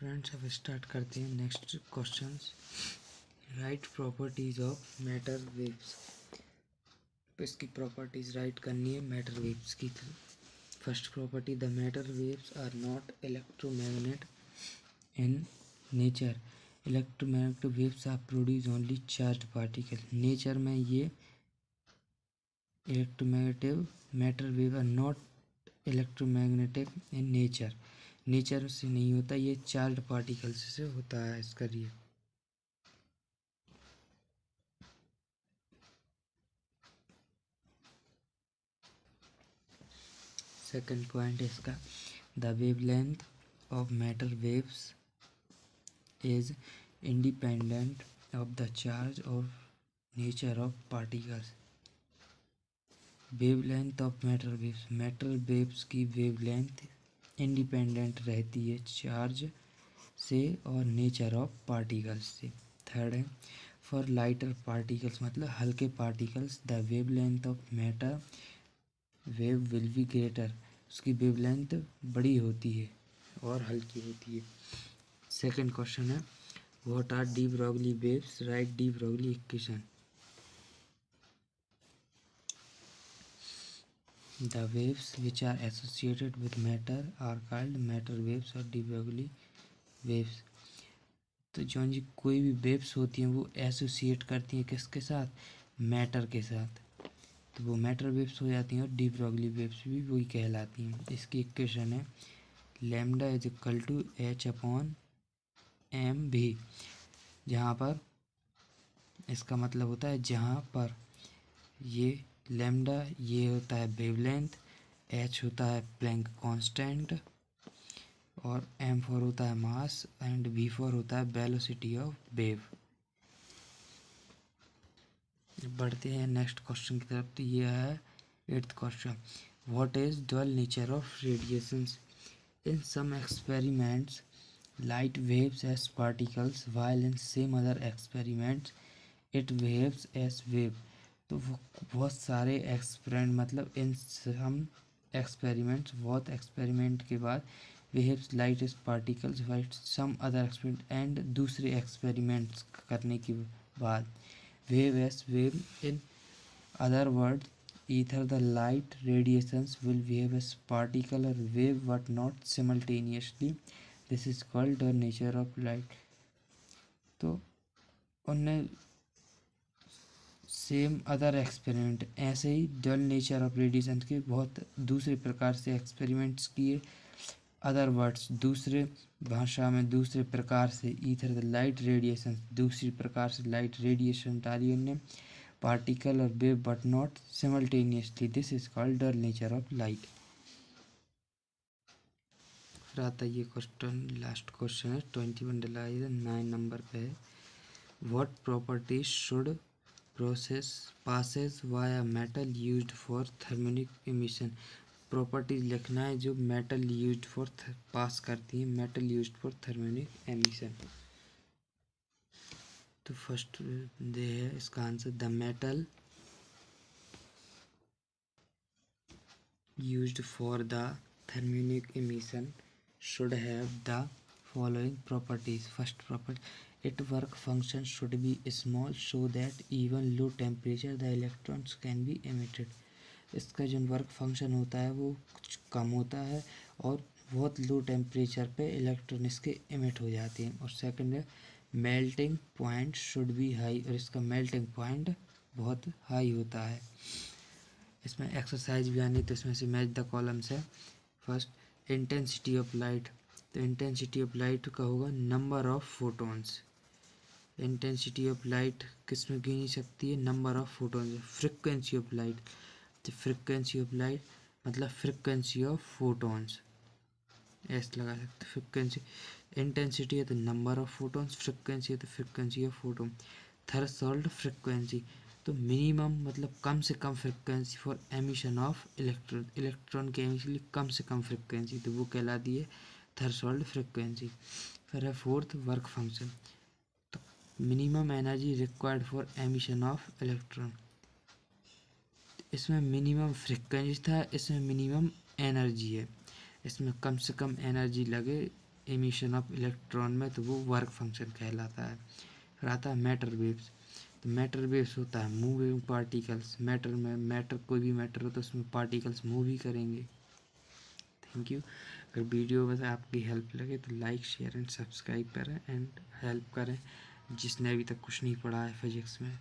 Friends अब start करते हैं next questions. Write properties of matter waves. तो इसकी प्रॉपर्टीज राइट करनी है मैटर वेव्स की। First property, the matter waves are not electromagnet in nature. Electromagnetic waves are produce only charge particle. Nature में ये electromagnetic matter wave are not electromagnetic in nature. Nature से नहीं होता, ये charge particles से होता है। इसका ये सेकंड पॉइंट है इसका, the wavelength of matter waves is independent of the charge of nature of particles. Wavelength of matter waves की वेवलेंथ इंडिपेंडेंट रहती है चार्ज से और नेचर ऑफ पार्टिकल्स से। थर्ड है, फॉर लाइटर पार्टिकल्स मतलब हल्के particles the wavelength of matter wave will be greater. उसकी वेवलेंथ बड़ी होती है और हल्की होती है। सेकंड क्वेश्चन है, what R de Broglie waves, right de Broglie equation. The waves which are associated with matter are called matter waves और de Broglie waves। तो जो जी कोई भी वेव्स होती हैं वो एसोसिएट करती हैं किसके साथ, मैटर के साथ, तो वो मैटर वेव्स हो जाती हैं। और डी ब्रोगली वेव्स भी वही कहलाती हैं। इसकी इक्वेशन है lambda is equal to h upon m v, जहाँ पर इसका मतलब होता है जहाँ पर ये लैम्डा ये होता है वेवलेंथ, एच होता है प्लैंक कांस्टेंट और m4 होता है मास एंड v4 होता है वेलोसिटी ऑफ वेव। बढ़ते हैं नेक्स्ट क्वेश्चन की तरफ। तो ये है 8th question, what is dual nature of radiations. In some experiments light waves as particles while in same other experiments it waves as wave. तो वो बहुत सारे एक्सपेरिमेंट मतलब इन हम एक्सपेरिमेंट्स बहुत एक्सपेरिमेंट के बाद waves light as particles while some other experiment and दूसरे एक्सपेरिमेंट्स करने के बाद wave as wave in other word either the light radiations will behave as particle or wave but not simultaneously. This is called the nature of light। तो उनने same other experiment ऐसे ही dual nature of radiation के बहुत दूसरे प्रकार से experiments किए। Other words दूसरे भाषा में दूसरे प्रकार से ईथर द लाइट रेडिएशन दूसरी प्रकार से लाइट रेडिएशन डाली उनने पार्टिकल और wave but not simultaneously. This is called dual nature of light. फिर आता है ये क्वेश्चन, लास्ट क्वेश्चन है 21 डला 9 नंबर पे है, what properties should process passes via metal used for thermic emission. Properties लिखना है जो मेटल यूज्ड फॉर पास करती है metal used for thermic emission. तो फर्स्ट दे है इसका answer, the metal used for the thermic emission should have the following properties। First property, its work function should be small so that even low temperature the electrons can be emitted। इसका जो work function होता है वो कुछ कम होता है और बहुत लो टेम्परेचर पे इलेक्ट्रॉन इसके इमिट हो जाते हैं। और सेकंड है melting point should be high, और इसका मेल्टिंग पॉइंट बहुत हाई होता है। इसमें एक्सरसाइज भी आनी, तो इसमें से मैच द कॉलम्स है। First, intensity of light. तो इंटेंसिटी ऑफ लाइट का होगा number of photons. Intensity of light किस में गिनी सकती है, number of photons. Frequency of light, तो फ्रिक्वेंसी ऑफ लाइट मतलब फ्रिक्वेंसी ऑफ फोटॉन्स, ऐसे लगा सकते। फ्रिक्वेंसी इंटेंसिटी है तो नंबर ऑफ फोटॉन्स, फ्रिक्वेंसी है तो frequency of photon. Threshold frequency, तो मिनिमम मतलब कम से कम frequency for emission of electron, electron के एमिशन के लिए कम से कम फ्रिक्वेंसी, तो वो कहलाती है थ्रेशोल्ड फ्रिक्वेंसी। फिर है फोर्थ वर्क फंक्शन, तो minimum energy required for emission of electron. इसमें मिनिमम फ्रिक्वेंसी था, इसमें मिनिमम एनर्जी है। इसमें कम से कम एनर्जी लगे एमिशन ऑफ इलेक्ट्रॉन में, तो वो वर्क फंक्शन कहलाता है। फिर आता है मैटर वेव्स। तो मैटर वेव्स होता है मूविंग पार्टिकल्स। मैटर में, मैटर कोई भी मैटर हो तो उसमें पार्टिकल्स मूव ही करेंगे। Thank you. अगर वीडियो में आपकी हेल्प लगे तो लाइक शेयर एंड सब्सक्राइब करें एंड हेल्प करें जिसने अभी तक कुछ नहीं पढ़ा है फिजिक्स में।